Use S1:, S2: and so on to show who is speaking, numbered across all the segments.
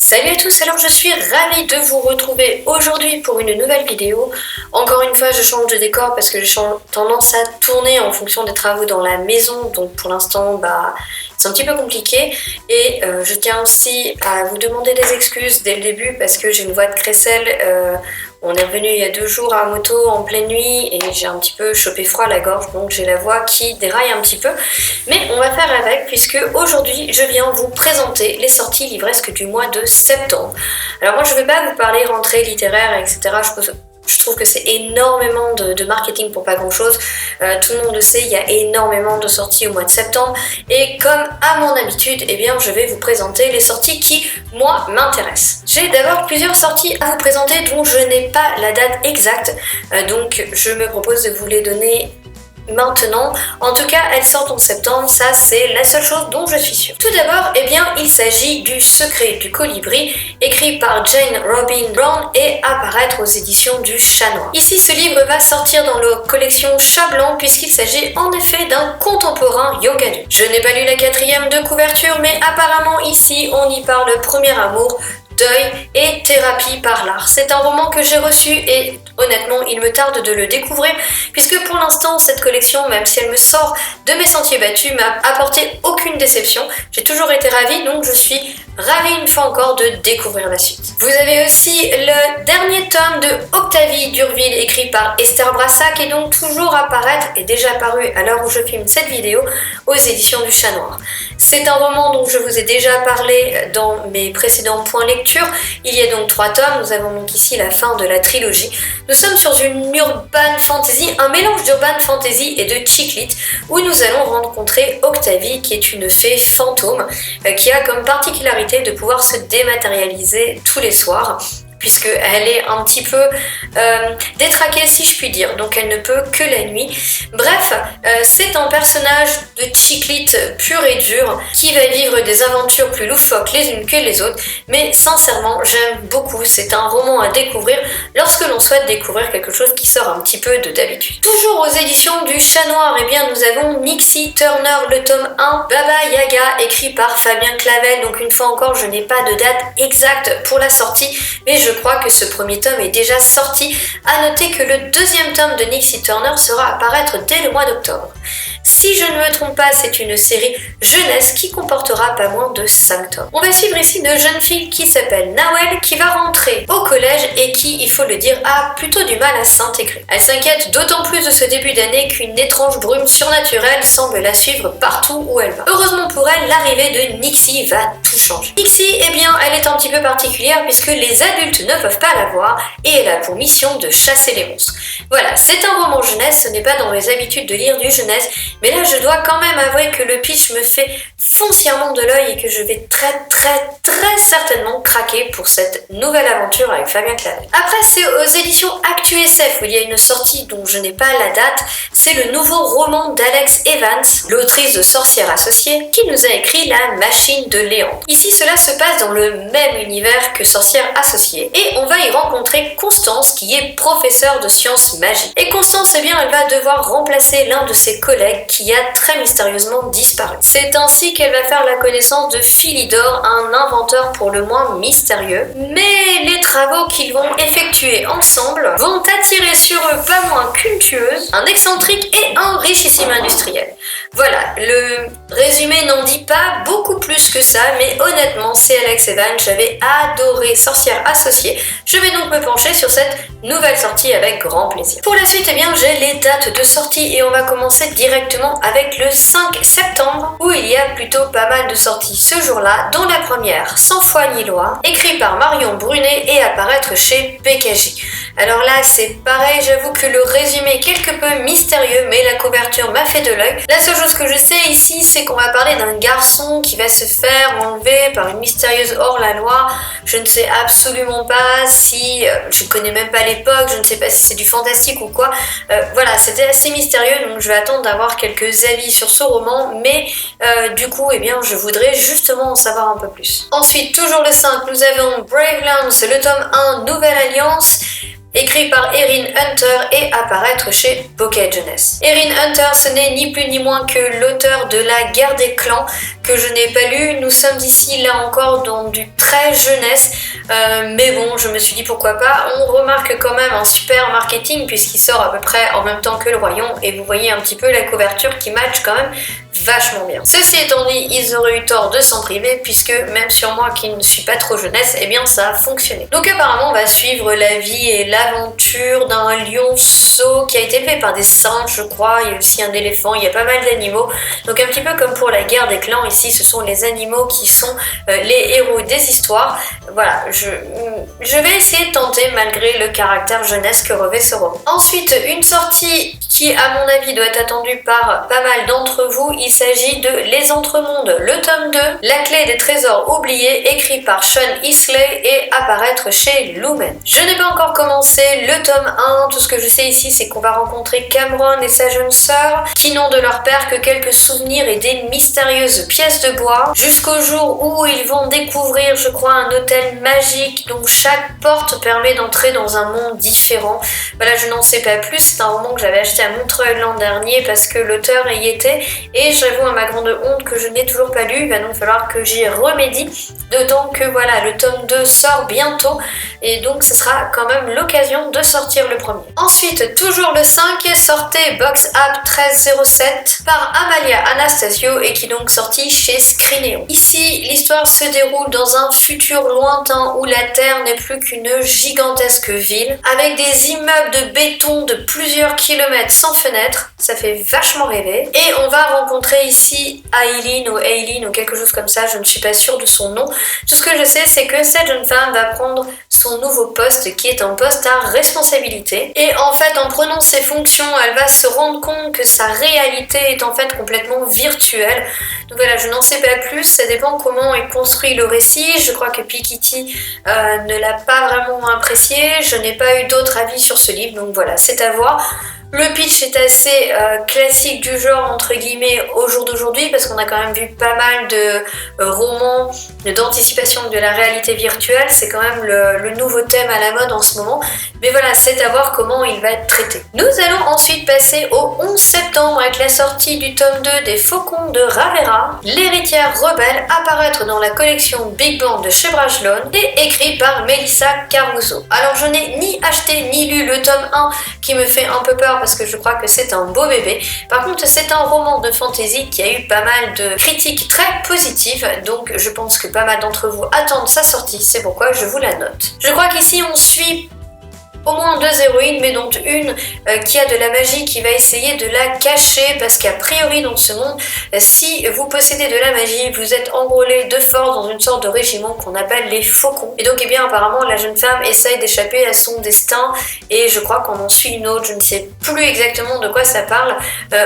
S1: Salut à tous, alors je suis ravie de vous retrouver aujourd'hui pour une nouvelle vidéo. Encore une fois je change de décor parce que j'ai tendance à tourner en fonction des travaux dans la maison, donc pour l'instant c'est un petit peu compliqué et je tiens aussi à vous demander des excuses dès le début parce que j'ai une voix de crécelle. On est revenu il y a 2 jours à moto en pleine nuit et j'ai un petit peu chopé froid à la gorge, donc j'ai la voix qui déraille un petit peu. Mais on va faire avec puisque aujourd'hui je viens vous présenter les sorties livresques du mois de septembre. Alors moi je ne vais pas vous parler rentrée littéraire, etc. Je trouve que c'est énormément de marketing pour pas grand chose. Tout le monde le sait, il y a énormément de sorties au mois de septembre. Et comme à mon habitude, eh bien, je vais vous présenter les sorties qui, moi, m'intéressent. J'ai d'abord plusieurs sorties à vous présenter dont je n'ai pas la date exacte. Donc je me propose de vous les donner maintenant. En tout cas, elles sortent en septembre, ça c'est la seule chose dont je suis sûre. Tout d'abord, eh bien, il s'agit du Secret du Colibri, écrit par Jane Robin Brown et apparaître aux éditions du Chat Noir. Ici, ce livre va sortir dans la collection Chat Blanc puisqu'il s'agit en effet d'un contemporain young adulte. Je n'ai pas lu la 4e de couverture, mais apparemment ici, on y parle premier amour, deuil et thérapie par l'art. C'est un roman que j'ai reçu et honnêtement il me tarde de le découvrir puisque pour l'instant cette collection, même si elle me sort de mes sentiers battus, m'a apporté aucune déception. J'ai toujours été ravie, donc je suis ravie une fois encore de découvrir la suite. Vous avez aussi le dernier tome de Octavie d'Urville écrit par Esther Brassac et donc toujours à paraître et déjà paru à l'heure où je filme cette vidéo aux éditions du Chat Noir. C'est un roman dont je vous ai déjà parlé dans mes précédents points lecture. Il y a donc 3 tomes, nous avons donc ici la fin de la trilogie. Nous sommes sur une urban fantasy, un mélange d'urban fantasy et de chick lit, où nous allons rencontrer Octavie qui est une fée fantôme qui a comme particularité de pouvoir se dématérialiser tous les soirs, puisqu'elle est un petit peu détraquée si je puis dire, donc elle ne peut que la nuit. Bref, c'est un personnage de chick lit pur et dur qui va vivre des aventures plus loufoques les unes que les autres, mais sincèrement j'aime beaucoup, c'est un roman à découvrir lorsque l'on souhaite découvrir quelque chose qui sort un petit peu de d'habitude. Toujours aux éditions du Chat Noir, eh bien nous avons Nixie Turner, le tome 1, Baba Yaga, écrit par Fabien Clavel, donc une fois encore je n'ai pas de date exacte pour la sortie, mais je crois que ce premier tome est déjà sorti. À noter que le 2e tome de Nixie Turner sera à paraître dès le mois d'octobre. Si je ne me trompe pas, c'est une série jeunesse qui comportera pas moins de 5 tomes. On va suivre ici de jeunes filles qui s'appelle Nawel, qui va rentrer au collège et qui, il faut le dire, a plutôt du mal à s'intégrer. Elle s'inquiète d'autant plus de ce début d'année qu'une étrange brume surnaturelle semble la suivre partout où elle va. Heureusement pour elle, l'arrivée de Nixie va tout changer. Nixie, eh bien, elle est un petit peu particulière puisque les adultes ne peuvent pas la voir et elle a pour mission de chasser les monstres. Voilà, c'est un roman jeunesse, ce n'est pas dans mes habitudes de lire du jeunesse, mais là je dois quand même avouer que le pitch me fait foncièrement de l'œil et que je vais très certainement craquer pour cette nouvelle aventure avec Fabien Clavel. Après c'est aux éditions Actu SF où il y a une sortie dont je n'ai pas la date, c'est le nouveau roman d'Alex Evans, l'autrice de Sorcière associée, qui nous a écrit La Machine de Léandre. Ici cela se passe dans le même univers que Sorcière associée et on va y rencontrer Constance qui est professeure de sciences magiques. Et Constance, eh bien, elle va devoir remplacer l'un de ses collègues qui a très mystérieusement disparu. C'est ainsi qu'elle va faire la connaissance de Philidor, un inventeur pour le moins mystérieux. Mais les travaux qu'ils vont effectuer ensemble vont attirer sur eux pas moins qu'une tueuse, un excentrique et un richissime industriel. Voilà, le résumé n'en dit pas beaucoup plus que ça, mais honnêtement, c'est Alex Evans, j'avais adoré Sorcière associée. Je vais donc me pencher sur cette nouvelle sortie avec grand plaisir. Pour la suite, eh bien, j'ai les dates de sortie et on va commencer directement avec le 5 septembre où il y a plutôt pas mal de sorties ce jour-là, dont la première, Sans foi ni loi, écrit par Marion Brunet et apparaître chez PKJ. Alors là, c'est pareil, j'avoue que le résumé est quelque peu mystérieux, mais la couverture m'a fait de l'œil. La seule chose que je sais ici, c'est qu'on va parler d'un garçon qui va se faire enlever par une mystérieuse hors-la-loi. Je ne sais absolument pas si... je ne connais même pas l'époque, je ne sais pas si c'est du fantastique ou quoi. Voilà, c'était assez mystérieux, donc je vais attendre d'avoir quelques avis sur ce roman, mais du coup, eh bien, je voudrais justement en savoir un peu plus. Ensuite, toujours le 5, nous avons Brave Lands, le tome 1, Nouvelle Alliance. écrit par Erin Hunter et apparaître chez Pocket Jeunesse. Erin Hunter, ce n'est ni plus ni moins que l'auteur de La Guerre des Clans, que je n'ai pas lu. Nous sommes ici, là encore, dans du très jeunesse, mais bon, je me suis dit pourquoi pas. On remarque quand même un super marketing puisqu'il sort à peu près en même temps que Le Royaume, et vous voyez un petit peu la couverture qui match quand même vachement bien. Ceci étant dit, ils auraient eu tort de s'en priver puisque même sur moi qui ne suis pas trop jeunesse, eh bien ça a fonctionné. Donc apparemment on va suivre la vie et l'aventure d'un lionceau qui a été fait par des singes, je crois. Il y a aussi un éléphant, il y a pas mal d'animaux. Donc un petit peu comme pour La Guerre des Clans, ici ce sont les animaux qui sont les héros des histoires. Voilà, je vais essayer de tenter malgré le caractère jeunesse que revêt ce roman. Ensuite, une sortie qui à mon avis doit être attendue par pas mal d'entre vous. Il s'agit de Les Entremondes, le tome 2, La clé des trésors oubliés, écrit par Sean Isley et apparaître chez Lumen. Je n'ai pas encore commencé le tome 1, tout ce que je sais ici c'est qu'on va rencontrer Cameron et sa jeune sœur qui n'ont de leur père que quelques souvenirs et des mystérieuses pièces de bois, jusqu'au jour où ils vont découvrir, je crois, un hôtel magique dont chaque porte permet d'entrer dans un monde différent. Voilà, je n'en sais pas plus, c'est un roman que j'avais acheté à Montreuil l'an dernier parce que l'auteur y était, et j'avoue à ma grande honte que je n'ai toujours pas lu. Il va donc falloir que j'y remédie, d'autant que voilà, le tome 2 sort bientôt et donc ce sera quand même l'occasion de sortir le premier. Ensuite, toujours le 5, sortait Box App 1307 par Amalia Anastasio et qui est donc sorti chez Scrinéon. Ici, l'histoire se déroule dans un futur lointain où la Terre n'est plus qu'une gigantesque ville avec des immeubles de béton de plusieurs kilomètres sans fenêtres. Ça fait vachement rêver. Et on va rencontrer ici Aileen ou quelque chose comme ça, je ne suis pas sûre de son nom. Tout ce que je sais, c'est que cette jeune femme va prendre son nouveau poste qui est un poste à responsabilité. Et en fait, en prenant ses fonctions, elle va se rendre compte que sa réalité est en fait complètement virtuelle. Donc voilà, je n'en sais pas plus, ça dépend comment est construit le récit. Je crois que Piketty ne l'a pas vraiment apprécié, je n'ai pas eu d'autre avis sur ce livre, donc voilà, c'est à voir. Le pitch est assez classique du genre entre guillemets au jour d'aujourd'hui parce qu'on a quand même vu pas mal de romans d'anticipation de la réalité virtuelle, c'est quand même le nouveau thème à la mode en ce moment, mais voilà, c'est à voir comment il va être traité. Nous allons ensuite passer au 11 septembre avec la sortie du tome 2 des Faucons de Ravera, l'héritière rebelle, apparaître dans la collection Big Bang de chez Brajlon et écrit par Melissa Caruso. Alors je n'ai ni acheté ni lu le tome 1 qui me fait un peu peur parce que je crois que c'est un beau bébé. Par contre, c'est un roman de fantasy qui a eu pas mal de critiques très positives, donc je pense que pas mal d'entre vous attendent sa sortie, c'est pourquoi je vous la note. Je crois qu'ici on suit au moins deux héroïnes, mais dont une qui a de la magie qui va essayer de la cacher parce qu'a priori dans ce monde, si vous possédez de la magie, vous êtes enrôlé de force dans une sorte de régiment qu'on appelle les Faucons. Et donc eh bien apparemment la jeune femme essaye d'échapper à son destin et je crois qu'on en suit une autre, je ne sais plus exactement de quoi ça parle.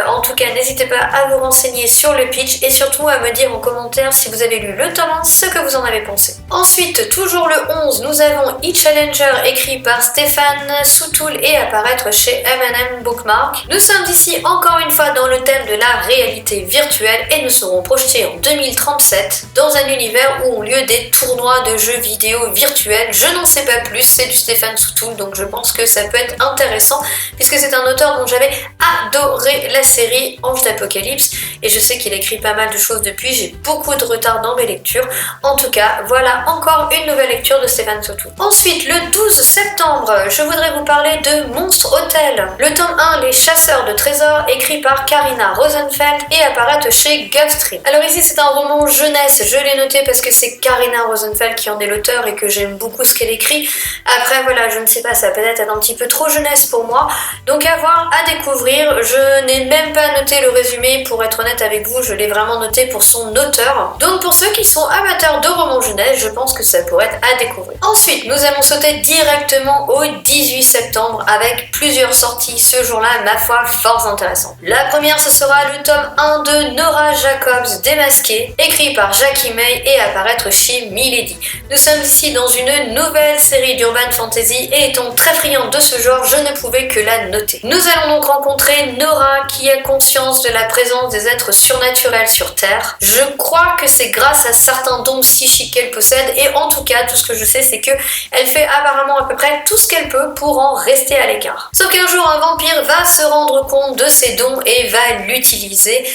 S1: En tout cas n'hésitez pas à vous renseigner sur le pitch et surtout à me dire en commentaire si vous avez lu le tome 1 ce que vous en avez pensé. Ensuite, toujours le 11, nous avons E-Challenger écrit par Stéphane Soutoul et apparaître chez M&M Bookmark. Nous sommes ici encore une fois dans le thème de la réalité virtuelle et nous serons projetés en 2037 dans un univers où ont lieu des tournois de jeux vidéo virtuels. Je n'en sais pas plus, c'est du Stéphane Soutoul donc je pense que ça peut être intéressant puisque c'est un auteur dont j'avais adoré la série Ange d'Apocalypse et je sais qu'il écrit pas mal de choses depuis, j'ai beaucoup de retard dans mes lectures. En tout cas, voilà encore une nouvelle lecture de Stéphane Soutoul. Ensuite, le 12 septembre, je voudrais vous parler de Monstre Hotel. Le tome 1, Les Chasseurs de Trésors, écrit par Karina Rosenfeld et apparaître chez Gulfstream. Alors ici, c'est un roman jeunesse, je l'ai noté parce que c'est Karina Rosenfeld qui en est l'auteur et que j'aime beaucoup ce qu'elle écrit. Après, voilà, je ne sais pas, ça peut être un petit peu trop jeunesse pour moi. Donc à voir, à découvrir. Je n'ai même pas noté le résumé, pour être honnête avec vous, je l'ai vraiment noté pour son auteur. Donc pour ceux qui sont amateurs de romans jeunesse, je pense que ça pourrait être à découvrir. Ensuite, nous allons sauter directement au 18 septembre avec plusieurs sorties ce jour-là, ma foi, fort intéressantes. La première, ce sera le tome 1 de Nora Jacobs Démasqué, écrit par Jackie May et apparaître chez Milady. Nous sommes ici dans une nouvelle série d'urban fantasy et étant très friande de ce genre, je ne pouvais que la noter. Nous allons donc rencontrer Nora qui a conscience de la présence des êtres surnaturels sur Terre. Je crois que c'est grâce à certains dons psychiques qu'elle possède et en tout cas, tout ce que je sais, c'est que elle fait apparemment à peu près tout ce qu'elle peu pour en rester à l'écart. Sauf qu'un jour, un vampire va se rendre compte de ses dons et va l'utiliser.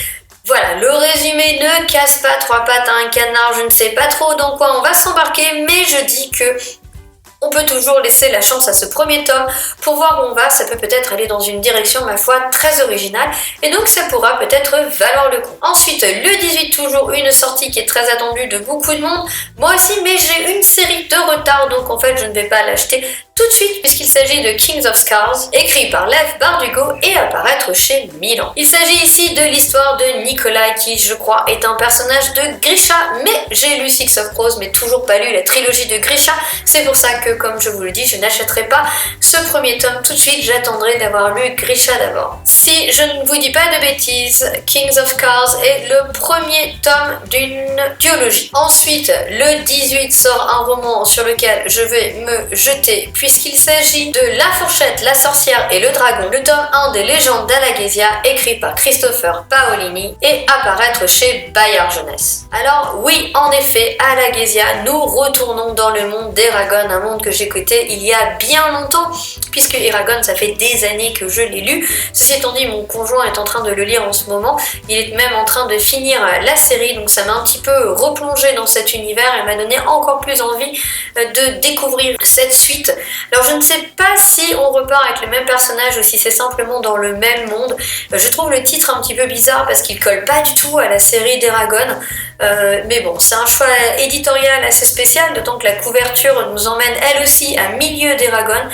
S1: Voilà, le résumé ne casse pas trois pattes à un canard, je ne sais pas trop dans quoi on va s'embarquer, mais je dis que on peut toujours laisser la chance à ce premier tome pour voir où on va, ça peut peut-être aller dans une direction, ma foi, très originale, et donc ça pourra peut-être valoir le coup. Ensuite, le 18, toujours une sortie qui est très attendue de beaucoup de monde, moi aussi, mais j'ai une série de retard, donc en fait je ne vais pas l'acheter tout de suite puisqu'il s'agit de Kings of Scars, écrit par Lev Bardugo et apparaître chez Milan. Il s'agit ici de l'histoire de Nikolai qui, je crois, est un personnage de Grisha, mais j'ai lu Six of Crows mais toujours pas lu la trilogie de Grisha, c'est pour ça que, comme je vous le dis, je n'achèterai pas ce premier tome tout de suite, j'attendrai d'avoir lu Grisha d'abord. Si je ne vous dis pas de bêtises, Kings of Scars est le premier tome d'une duologie. Ensuite, le 18 sort un roman sur lequel je vais me jeter puisqu'il s'agit de La Fourchette, la Sorcière et le Dragon, le tome 1 des légendes d'Alagaësia, écrit par Christopher Paolini et apparaître chez Bayard Jeunesse. Alors oui, en effet, Alagaësia, nous retournons dans le monde d'Eragon, un monde que j'ai quitté il y a bien longtemps, puisque Eragon, ça fait des années que je l'ai lu. Ceci étant dit, mon conjoint est en train de le lire en ce moment, il est même en train de finir la série, donc ça m'a un petit peu replongé dans cet univers et m'a donné encore plus envie de découvrir cette suite. Alors je ne sais pas si on repart avec le même personnage ou si c'est simplement dans le même monde. Je trouve le titre un petit peu bizarre parce qu'il colle pas du tout à la série d'Eragon. Mais bon, c'est un choix éditorial assez spécial, d'autant que la couverture nous emmène elle aussi à milieu d'Eragon.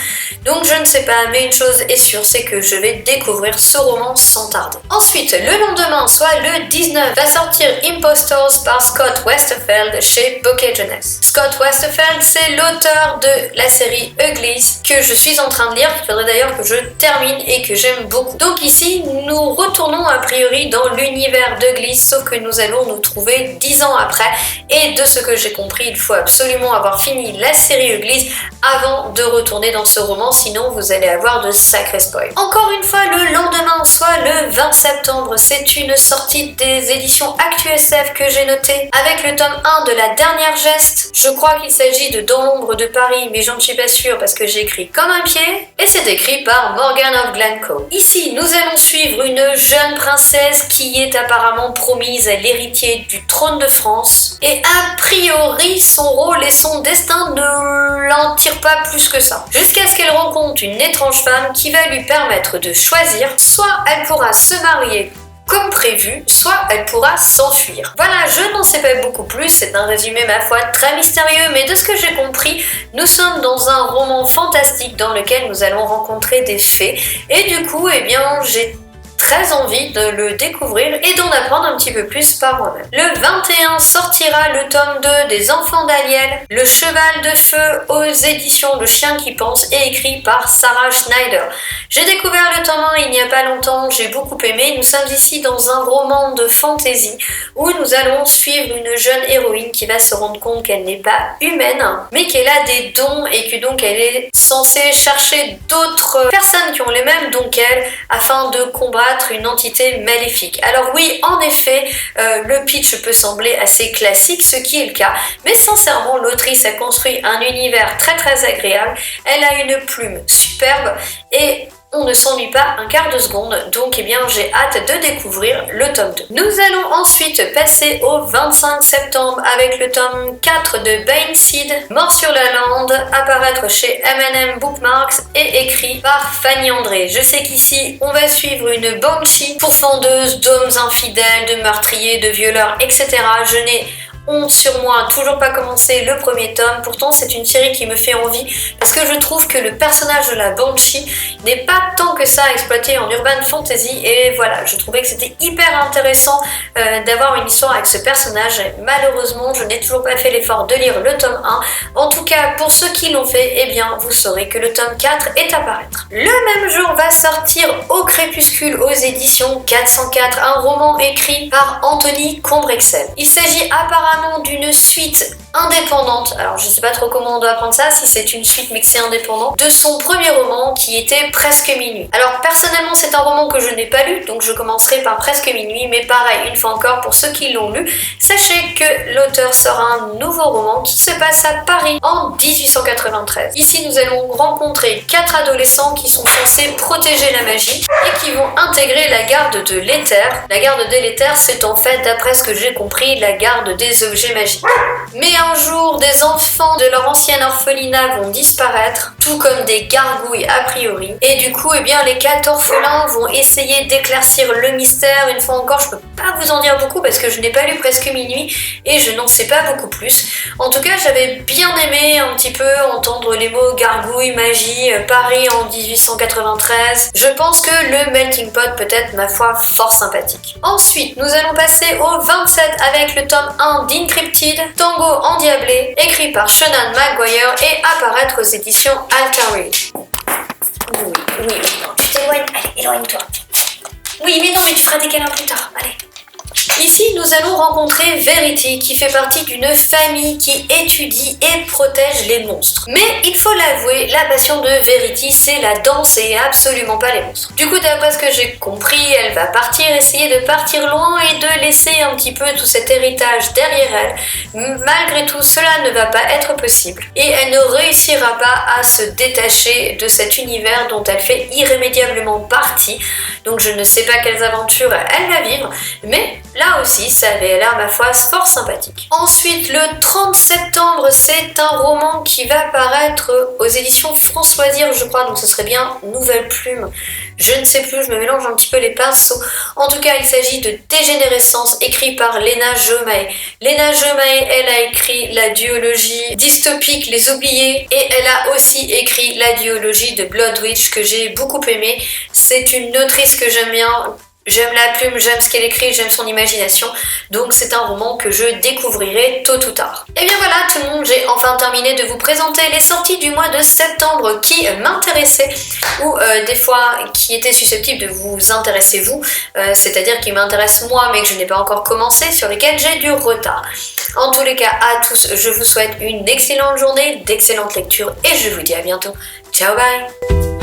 S1: Donc je ne sais pas, mais une chose est sûre, c'est que je vais découvrir ce roman sans tarder. Ensuite, le lendemain, soit le 19, va sortir Impostors par Scott Westerfeld chez Bokeh Jeunesse. Scott Westerfeld, c'est l'auteur de la série Uglies, que je suis en train de lire, qu'il faudrait d'ailleurs que je termine et que j'aime beaucoup. Donc ici, nous retournons a priori dans l'univers d'Uglies, sauf que nous allons nous trouver 10 ans après, et de ce que j'ai compris, il faut absolument avoir fini la série Uglies avant de retourner dans ce roman, sinon vous allez avoir de sacrés spoils. Encore une fois, le lendemain, soit le 20 septembre, c'est une sortie des éditions ActuSF que j'ai notée, avec le tome 1 de La Dernière Geste. Je crois qu'il s'agit de Dans l'ombre de Paris, mais j'en suis pas sûre parce que j'ai écrit comme un pied, et c'est écrit par Morgan of Glencoe. Ici, nous allons suivre une jeune princesse qui est apparemment promise à l'héritier du trône de France, et a priori, son rôle et son destin ne l'en tirent pas plus que ça. Jusqu'à ce qu'elle rencontre une étrange femme qui va lui permettre de choisir, soit elle pourra se marier comme prévu, soit elle pourra s'enfuir. Voilà, je n'en sais pas beaucoup plus, c'est un résumé ma foi très mystérieux, mais de ce que j'ai compris, nous sommes dans un roman fantastique dans lequel nous allons rencontrer des fées, et du coup, eh bien, j'ai très envie de le découvrir et d'en apprendre un petit peu plus par moi-même. Le 21 sortira le tome 2 des Enfants d'Aliel, Le Cheval de Feu aux éditions Le Chien qui pense et écrit par Sarah Schneider. J'ai découvert le tome 1 il n'y a pas longtemps, j'ai beaucoup aimé. Nous sommes ici dans un roman de fantasy où nous allons suivre une jeune héroïne qui va se rendre compte qu'elle n'est pas humaine, mais qu'elle a des dons et que donc elle est censée chercher d'autres personnes qui ont les mêmes dons qu'elle afin de combattre une entité maléfique. Alors oui, en effet, le pitch peut sembler assez classique, ce qui est le cas, mais sincèrement, l'autrice a construit un univers très très agréable, elle a une plume superbe et on ne s'ennuie pas un quart de seconde, donc eh bien j'ai hâte de découvrir le tome 2. Nous allons ensuite passer au 25 septembre avec le tome 4 de Baneseed, Mort sur la lande, apparaître chez M&M Bookmarks et écrit par Fanny André. Je sais qu'ici on va suivre une banshee pourfendeuse d'hommes infidèles, de meurtriers, de violeurs, etc. Je n'ai honte sur moi, toujours pas commencé le premier tome, pourtant c'est une série qui me fait envie parce que je trouve que le personnage de la Banshee n'est pas tant que ça exploité en urban fantasy et voilà, je trouvais que c'était hyper intéressant d'avoir une histoire avec ce personnage. Malheureusement, je n'ai toujours pas fait l'effort de lire le tome 1. En tout cas, pour ceux qui l'ont fait, eh bien vous saurez que le tome 4 est à paraître. Le même jour va sortir Au crépuscule aux éditions 404, un roman écrit par Anthony Combrexel. Il s'agit apparemment d'une suite indépendante, alors je sais pas trop comment on doit apprendre ça, si c'est une suite mais que c'est indépendant, de son premier roman qui était Presque minuit. Alors personnellement c'est un roman que je n'ai pas lu, donc je commencerai par Presque minuit, mais pareil, une fois encore, pour ceux qui l'ont lu, sachez que l'auteur sort un nouveau roman qui se passe à Paris en 1893. Ici nous allons rencontrer 4 adolescents qui sont censés protéger la magie et qui vont intégrer la garde de l'éther. La garde de l'éther, c'est en fait, d'après ce que j'ai compris, la garde des objets magiques. Mais un jour, des enfants de leur ancienne orphelinat vont disparaître, tout comme des gargouilles a priori. Et du coup, eh bien, les 4 orphelins vont essayer d'éclaircir le mystère. Une fois encore, je peux pas vous en dire beaucoup parce que je n'ai pas lu Presque minuit et je n'en sais pas beaucoup plus. En tout cas, j'avais bien aimé un petit peu entendre les mots gargouille, magie, Paris en 1893. Je pense que le melting pot peut être, ma foi, fort sympathique. Ensuite, nous allons passer au 27 avec le tome 1 d'Incrypted, Tango endiablé, écrit par Seanan McGuire et apparaître aux éditions Alter Reed. Oui, non, tu t'éloignes, allez, éloigne-toi. Oui, mais non, mais tu feras des câlins plus tard, allez. Ici, nous allons rencontrer Verity qui fait partie d'une famille qui étudie et protège les monstres. Mais il faut l'avouer, la passion de Verity, c'est la danse et absolument pas les monstres. Du coup, d'après ce que j'ai compris, elle va partir, essayer de partir loin et de laisser un petit peu tout cet héritage derrière elle. Malgré tout, cela ne va pas être possible. Et elle ne réussira pas à se détacher de cet univers dont elle fait irrémédiablement partie. Donc je ne sais pas quelles aventures elle va vivre, mais là aussi, ça avait l'air, ma foi, fort sympathique. Ensuite, le 30 septembre, c'est un roman qui va paraître aux éditions France Loisirs, je crois, donc ce serait bien Nouvelle Plume. Je ne sais plus, je me mélange un petit peu les pinceaux. En tout cas, il s'agit de Dégénérescence, écrit par Léna Jeumae. Léna Jeumae, elle a écrit la duologie dystopique Les Oubliés et elle a aussi écrit la duologie de Blood Witch que j'ai beaucoup aimé. C'est une autrice que j'aime bien. J'aime la plume, j'aime ce qu'elle écrit, j'aime son imagination, donc c'est un roman que je découvrirai tôt ou tard. Et bien voilà tout le monde, j'ai enfin terminé de vous présenter les sorties du mois de septembre qui m'intéressaient, ou des fois qui étaient susceptibles de vous intéresser vous, c'est-à-dire qui m'intéressent moi mais que je n'ai pas encore commencé, sur lesquels j'ai du retard. En tous les cas, à tous, je vous souhaite une excellente journée, d'excellentes lectures et je vous dis à bientôt. Ciao, bye!